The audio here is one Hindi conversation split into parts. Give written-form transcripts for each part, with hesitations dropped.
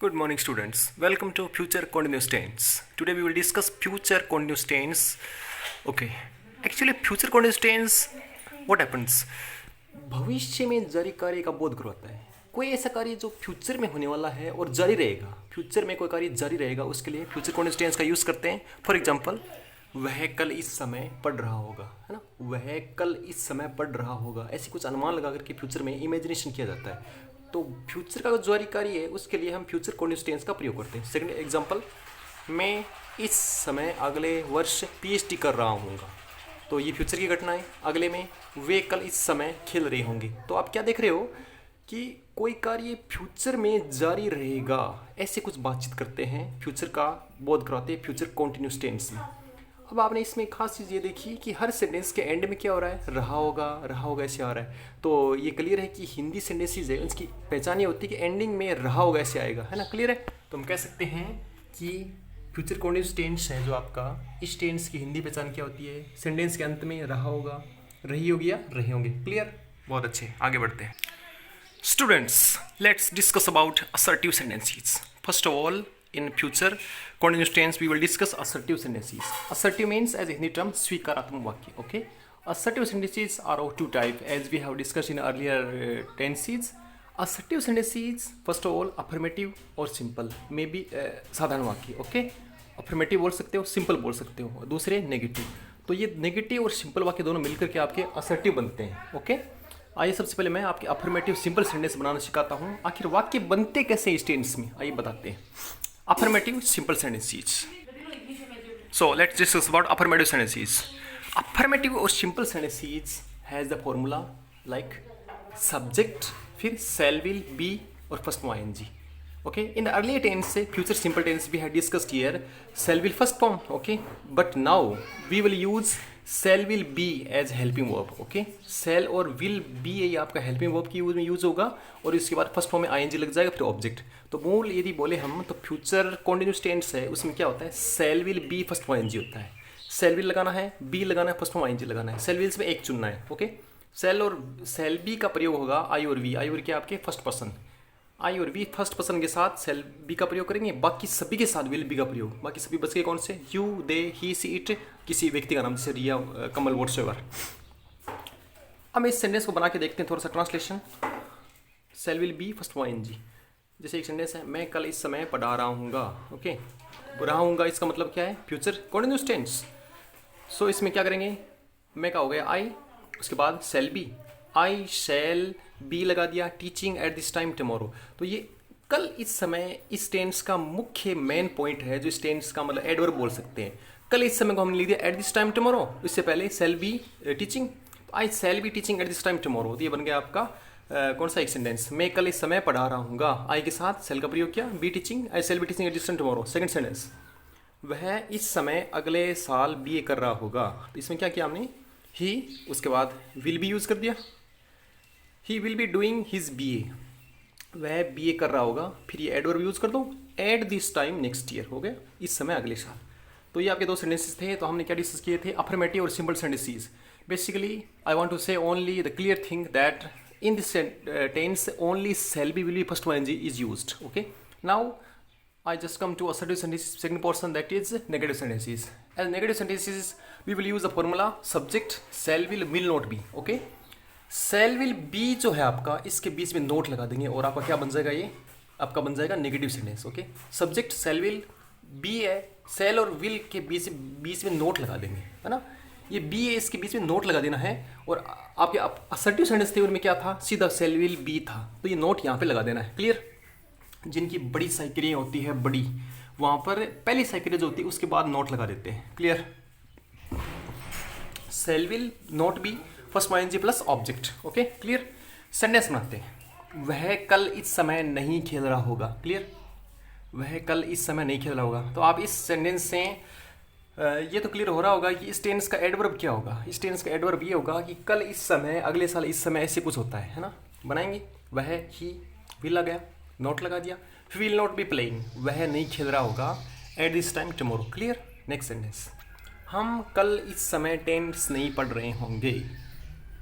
Good morning, students. Welcome to Future Continuous Tense. Today we will discuss future continuous tense. Okay. Actually, future continuous tense, what happens? भविष्य में जारी कार्य का बोध करवाता है। कोई ऐसा कार्य जो फ्यूचर में होने वाला है और जारी रहेगा, फ्यूचर में कोई कार्य जारी रहेगा, उसके लिए फ्यूचर continuous tense का यूज़ करते हैं। फॉर एग्जाम्पल, वह कल इस समय पढ़ रहा होगा, है ना। वह कल इस समय पढ़ रहा होगा, ऐसी कुछ अनुमान लगा करके फ्यूचर में इमेजिनेशन किया जाता है। तो फ्यूचर का जो जारी कार्य है उसके लिए हम फ्यूचर continuous tense का प्रयोग करते हैं। सेकंड एग्जांपल, मैं इस समय अगले वर्ष पीएचडी कर रहा हूँगा, तो ये फ्यूचर की घटना है। अगले में वे कल इस समय खेल रहे होंगे। तो आप क्या देख रहे हो कि कोई कार्य फ्यूचर में जारी रहेगा, ऐसे कुछ बातचीत करते हैं, फ्यूचर का बोध कराते हैं फ्यूचर continuous tense में। अब आपने इसमें खास चीज़ ये देखी कि हर सेंटेंस के एंड में क्या हो रहा है, रहा होगा ऐसे आ रहा है। तो ये क्लियर है कि हिंदी सेंटेंसेस है उसकी पहचान ये होती है कि एंडिंग में रहा होगा ऐसे आएगा, है ना। क्लियर है। तो हम कह सकते हैं कि फ्यूचर continuous टेंस है जो आपका, इस टेंस की हिंदी पहचान क्या होती है, सेंटेंस के अंत में रहा होगा, रही होगी या रहे होंगे। क्लियर, बहुत अच्छे, आगे बढ़ते हैं। Students, let's discuss about assertive sentences. First of all, in future continuous tense we will discuss assertive sentences. Assertive means as a Hindi term स्वीकारात्मक वाक्य. Okay, assertive sentences are of two types as we have discussed in earlier tenses. Assertive sentences first of all affirmative और simple may be साधारण वाक्य. Okay, affirmative बोल सकते हो, simple बोल सकते हो, दूसरे negative. तो ये negative और simple वाक्य दोनों मिलकर के आपके assertive बनते हैं. Okay, आइए सबसे पहले मैं आपके अफर्मेटिव सिंपल सेंटेंस बनाना सिखाता हूँ। आखिर वाक्य बनते कैसे इस टेंस में, आइए बताते हैं। Affirmative simple sentences. So let's discuss about affirmative sentences. Affirmative or simple sentences has the formula like subject, फिर shall will, be और first form ing. Okay. In the earlier tense, future simple tense we had discussed here, shall will first form. Okay. But now we will use shall will be as helping verb. Okay, shall और will be ये आपका helping verb की यूज में यूज होगा और इसके बाद फर्स्ट फॉर्म में ing लग जाएगा, फिर ऑब्जेक्ट। तो मूल यदि बोले हम तो फ्यूचर continuous tense है, उसमें क्या होता है, shall will be first form ing होता है। shall will लगाना है, be लगाना है, फर्स्ट फॉर्म ing लगाना है। shall will में एक चुनना है। ओके, shall और shall be का प्रयोग होगा आई और वी। आई और क्या आपके फर्स्ट पर्सन, आई और वी फर्स्ट पर्सन के साथ सेल बी का प्रयोग करेंगे, बाकी सभी के साथ विल बी का प्रयोग। बाकी सभी बच गए कौन से, you, they, he, C, it, किसी व्यक्ति का नाम जैसे रिया, कमल, व्हाट्सएवर। अब इस सेंटेंस को बना के देखते हैं थोड़ा सा translation. Shall will be first form ing, जैसे एक सेंटेंस है, मैं कल इस समय पढ़ा रहा हूँगा। ओके, रहा हूँगा इसका मतलब क्या है, फ्यूचर continuous टेंस। सो इसमें क्या करेंगे, मैं का हो गया आई, उसके बाद shall be, I shall be लगा दिया, teaching at this time tomorrow. तो ये कल इस समय इस टेंस का मुख्य मेन पॉइंट है, जो इस टेंस का मतलब एडवर्ब बोल सकते हैं। कल इस समय को हमने लिख दिया एट दिस टाइम टमोरो, इससे पहले सेल बी टीचिंग, तो I shall be teaching at this time tomorrow. तो ये बन गया आपका कौन सा एक सेंटेंस, मैं कल इस समय पढ़ा रहा हूँगा, आई के साथ सेल का प्रयोग किया, be teaching, I shall be teaching at this time tomorrow. Second sentence, वह इस समय अगले साल बीए कर रहा होगा। तो इसमें क्या किया हमने, ही, उसके बाद विल बी यूज़ कर दिया, he will be doing his BA, वह BA कर रहा होगा, फिर ये एडवर्ब यूज़ कर दो, eight this time next year, हो गया इस समय अगले साल। तो ये आपके दो सेंटेंसेस थे। तो हमने क्या डिस्कस किए थे, अफर्मेटिव और simple sentences. Basically I want to say only the clear thing that in this tense only shall be will be first ing is used. Okay, now I just come to assertive sentences, second portion, that is negative sentences. As negative sentences we will use the formula subject, shall will not be. Okay, shall will be जो है आपका, इसके बीच में नोट लगा देंगे और आपका क्या बन जाएगा, ये आपका बन जाएगा negative sentence. Okay, subject shall will be है, सेल और विल के बीच में नोट लगा देंगे, है ना। ये बी है, इसके बीच में नोट लगा देना है। और आपके असर्टिव सेंटेंस थे उनमें क्या था, सीधा सेल विल बी था, तो ये नोट यहाँ पे लगा देना है। क्लियर, जिनकी बड़ी साइकिलें होती है बड़ी, वहाँ पर पहली साइकिलें जो होती है उसके बाद नोट लगा देते हैं। Clear, shall will not be first ing plus object. Okay, clear. Sentence बनाते हैं, वह कल इस समय नहीं खेल रहा होगा। क्लियर, वह कल इस समय नहीं खेल रहा होगा। तो आप इस सेंटेंस से ये तो क्लियर हो रहा होगा कि इस टेंस का एडवर्ब क्या होगा। इस टेंस का एडवर्ब ये होगा कि कल इस समय, अगले साल इस समय, ऐसे कुछ होता है ना। बनाएंगे, वह, ही, विल आ गया, नोट लगा दिया, विल नॉट बी प्लेइंग, वह नहीं खेल रहा होगा eight this time tomorrow. Clear. Next sentence, हम कल इस समय टेंस नहीं पढ़ रहे होंगे।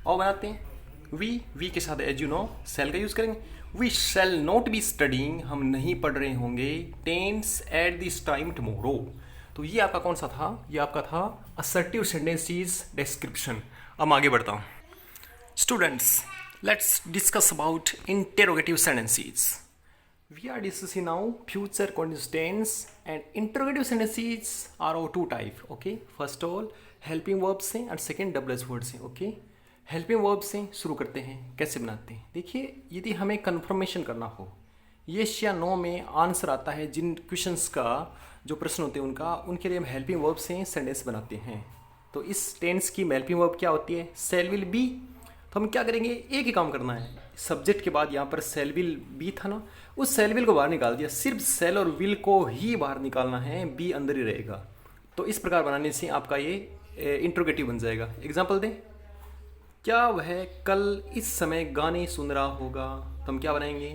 और बनाते हैं, वी के साथ एज यू नो सेल का यूज़ करेंगे। We shall not be studying, हम नहीं पढ़ रहे होंगे tense at this time tomorrow. तो ये आपका कौन सा था? ये आपका था असर्टिव सेंटेंसेस डिस्क्रिप्शन। अब आगे बढ़ता हूँ। Students, let's discuss about interrogative sentences. We are discussing now future continuous tense, and interrogative sentences are of two type. Okay, first of all helping verb से and second WH word से. Okay, helping verb से शुरू करते हैं। कैसे बनाते हैं? देखिए, यदि हमें कंफर्मेशन करना हो यस या नो में आंसर आता है जिन क्वेश्चंस का जो प्रश्न होते हैं उनके लिए हम हेल्पिंग वर्ब से सेंटेंस बनाते हैं। तो इस टेंस की हेल्पिंग वर्ब क्या होती है? Shall will be. तो हम क्या करेंगे? एक ही काम करना है। सब्जेक्ट के बाद यहाँ पर सेल विल बी था ना, उस सेल विल को बाहर निकाल दिया। सिर्फ सेल और विल को ही बाहर निकालना है, बी अंदर ही रहेगा। तो इस प्रकार बनाने से आपका ये इंट्रोगेटिव बन जाएगा। एग्जाम्पल दें, क्या वह कल इस समय गाने सुन रहा होगा? तो हम क्या बनाएंगे?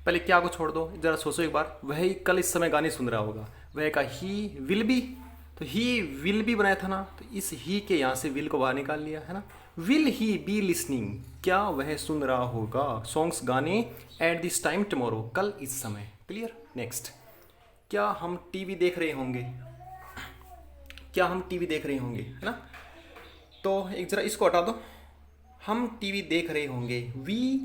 पहले क्या को छोड़ दो, ज़रा सोचो एक बार। वह कल इस समय गाने सुन रहा होगा, वह का ही विल बी। तो ही विल बी बनाया था ना, तो इस ही के यहाँ से विल को बाहर निकाल लिया है ना। विल ही बी लिसनिंग, क्या वह सुन रहा होगा सॉन्ग्स गाने एट दिस टाइम टुमारो, कल इस समय। क्लियर? नेक्स्ट, क्या हम टीवी देख रहे होंगे? क्या हम टीवी देख रहे होंगे, है ना। तो एक जरा इसको हटा दो, हम टीवी देख रहे होंगे। वी,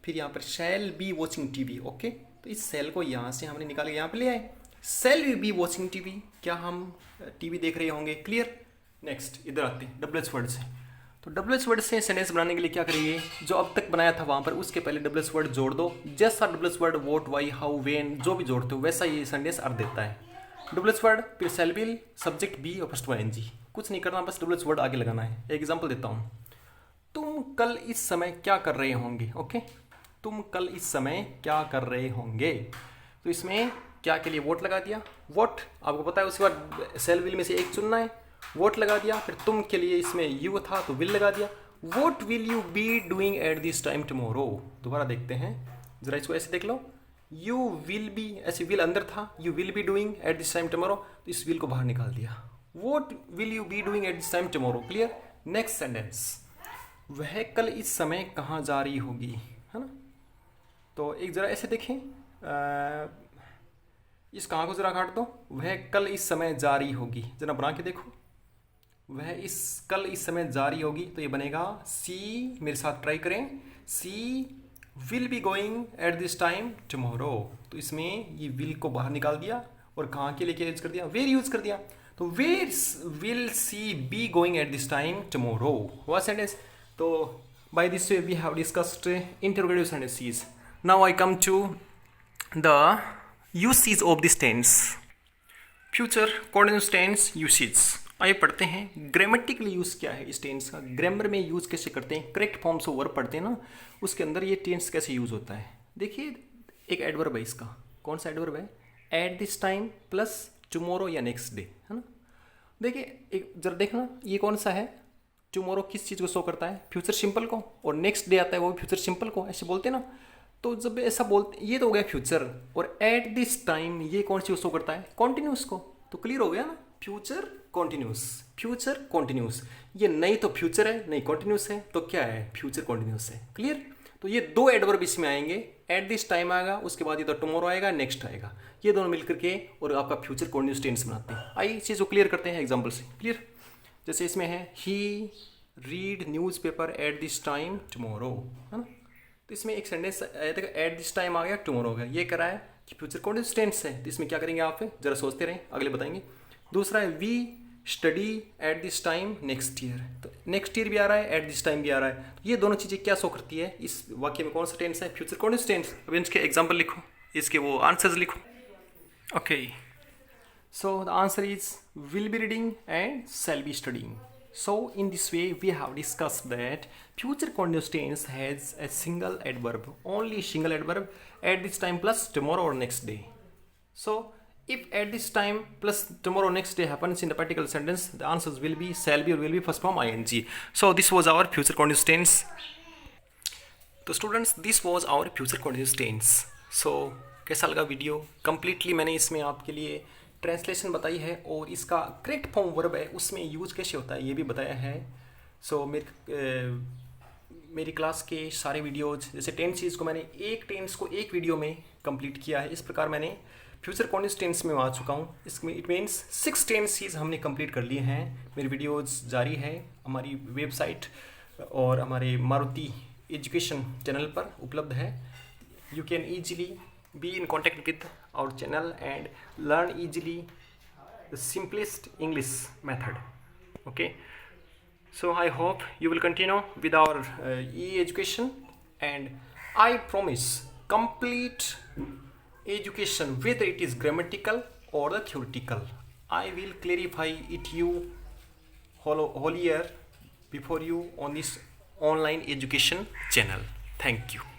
फिर यहाँ पर shall be watching TV. Okay, तो इस सेल को यहाँ से हमने निकाल के यहाँ पे ले आए। Shall we be watching TV, क्या हम टीवी देख रहे होंगे। क्लियर? नेक्स्ट, इधर आते हैं WH वर्ड से। तो WH वर्ड से सेंटेंस बनाने के लिए क्या करेंगे? जो अब तक बनाया था वहाँ पर उसके पहले WH वर्ड जोड़ दो। जैसा WH word what, why, how, when जो भी जोड़ते हो वैसा ये सेंटेंस अर्थ देता है। WH वर्ड, फिर सेल विल, सब्जेक्ट बी और फर्स्ट वन एनजी। कुछ नहीं करना, बस WH वर्ड आगे लगाना है। एक एग्जाम्पल देता हूँ, तुम कल इस समय क्या कर रहे होंगे। ओके, तुम कल इस समय क्या कर रहे होंगे। तो इसमें क्या के लिए वोट लगा दिया, वोट आपको पता है। उसके बाद सेल विल में से एक चुनना है, वोट लगा दिया। फिर तुम के लिए इसमें यू था तो विल लगा दिया। Vote will you be doing at this time tomorrow. दोबारा देखते हैं, जरा इसको ऐसे देख लो। यू विल बी, ऐसे विल अंदर था, you will be doing at this time tomorrow, तो इस विल को बाहर निकाल दिया। Vote will you be doing at this time tomorrow. Clear? Next sentence, वह कल इस समय कहाँ जा रही होगी, है ना। तो एक जरा ऐसे देखें, इस कहाँ को जरा काट दो। वह कल इस समय जा रही होगी, जरा बना के देखो। वह कल इस समय जा रही होगी, तो ये बनेगा सी, मेरे साथ ट्राई करें। She will be going at this time tomorrow. तो इसमें ये विल को बाहर निकाल दिया और कहाँ के लिए क्या यूज कर दिया? वेर यूज कर दिया। तो where will she be going at this time tomorrow हुआ सेंटेंस। तो by this way we have discussed interrogative sentences. Now I come to the usage of this tense. Future continuous tense usage. आइए पढ़ते हैं ग्रामेटिकल यूज़ क्या है इस टेंस का, ग्रामर में यूज़ कैसे करते हैं। करेक्ट फॉर्म से वर्ब पढ़ते हैं ना, उसके अंदर ये टेंस कैसे यूज़ होता है। देखिए, एक एडवर्ब है इसका। कौन सा एडवर्ब है? Eight this time plus tomorrow या नेक्स्ट डे, है ना। देखिए, एक जरा देखना, ये कौन सा है? टुमारो किस चीज़ को शो करता है? फ्यूचर सिंपल को। और नेक्स्ट डे आता है वो फ्यूचर सिंपल को, ऐसे बोलते हैं ना। तो जब ऐसा बोलते, ये तो हो गया फ्यूचर। और एट दिस टाइम ये कौन सी शो करता है? कॉन्टिन्यूस को। तो क्लियर हो गया ना, फ्यूचर कॉन्टिन्यूस, फ्यूचर कॉन्टिन्यूस। ये नहीं तो फ्यूचर है, नहीं कॉन्टिन्यूस है, तो क्या है? फ्यूचर कॉन्टिन्यूस है। क्लियर? तो ये दो एडवर्ब इसमें आएंगे। एट दिस टाइम आएगा, उसके बाद ये तो टुमारो आएगा, नेक्स्ट आएगा। ये दोनों मिलकर के और आपका फ्यूचर कॉन्टिन्यूस टेंस बनाते हैं। आइए इस चीज़ को क्लियर करते हैं एग्जाम्पल से। क्लियर? जैसे इसमें है he read newspaper at this time tomorrow, है ना। तो इसमें एक सेंटेंस एट दिस टाइम आ गया, टुमारो हो गया। ये करा है कि फ्यूचर कॉन्टिन्यूस टेंस है, तो इसमें क्या करेंगे आप? जरा सोचते रहें, अगले बताएंगे। दूसरा है we study at this time next year. तो नेक्स्ट ईयर भी आ रहा है, एट दिस टाइम भी आ रहा है। तो ये दोनों चीज़ें क्या शो करती है? इस वाक्य में कौन सा टेंस है? Future continuous tense. अब इसके एग्जाम्पल लिखो, इसके वो आंसर्स लिखो। Okay, so the answer is will be reading and shall be studying. So in this way we have discussed that future continuous tense has a single adverb, only single adverb at this time plus tomorrow or next day. So if at this time plus tomorrow next day happens in the particular sentence, the answers will be shall be or will be first form ing. So this was our future continuous tense. तो students, this was our future continuous tense. So कैसा लगा वीडियो? कम्प्लीटली मैंने इसमें आपके लिए ट्रांसलेशन बताई है और इसका करेक्ट फॉर्म वर्ब है उसमें यूज कैसे होता है ये भी बताया है. सो मेरी क्लास के सारे वीडियोज, जैसे टेंसेस को मैंने एक टेंस को एक वीडियो में कंप्लीट किया है, इस प्रकार मैंने फ्यूचर कॉन्टिन्यूस टेंस में आ चुका हूँ। इसमें इट मीन्स 6 टेंसेस हमने कंप्लीट कर लिए हैं। मेरी वीडियोज जारी है हमारी वेबसाइट और हमारे मारुति एजुकेशन चैनल पर उपलब्ध है। You can easily be in contact with our channel and learn easily the simplest English method. Okay, so I hope you will continue with our e-education, and I promise complete education, whether it is grammatical or the theoretical. I will clarify it you whole year before you on this online education channel. Thank you.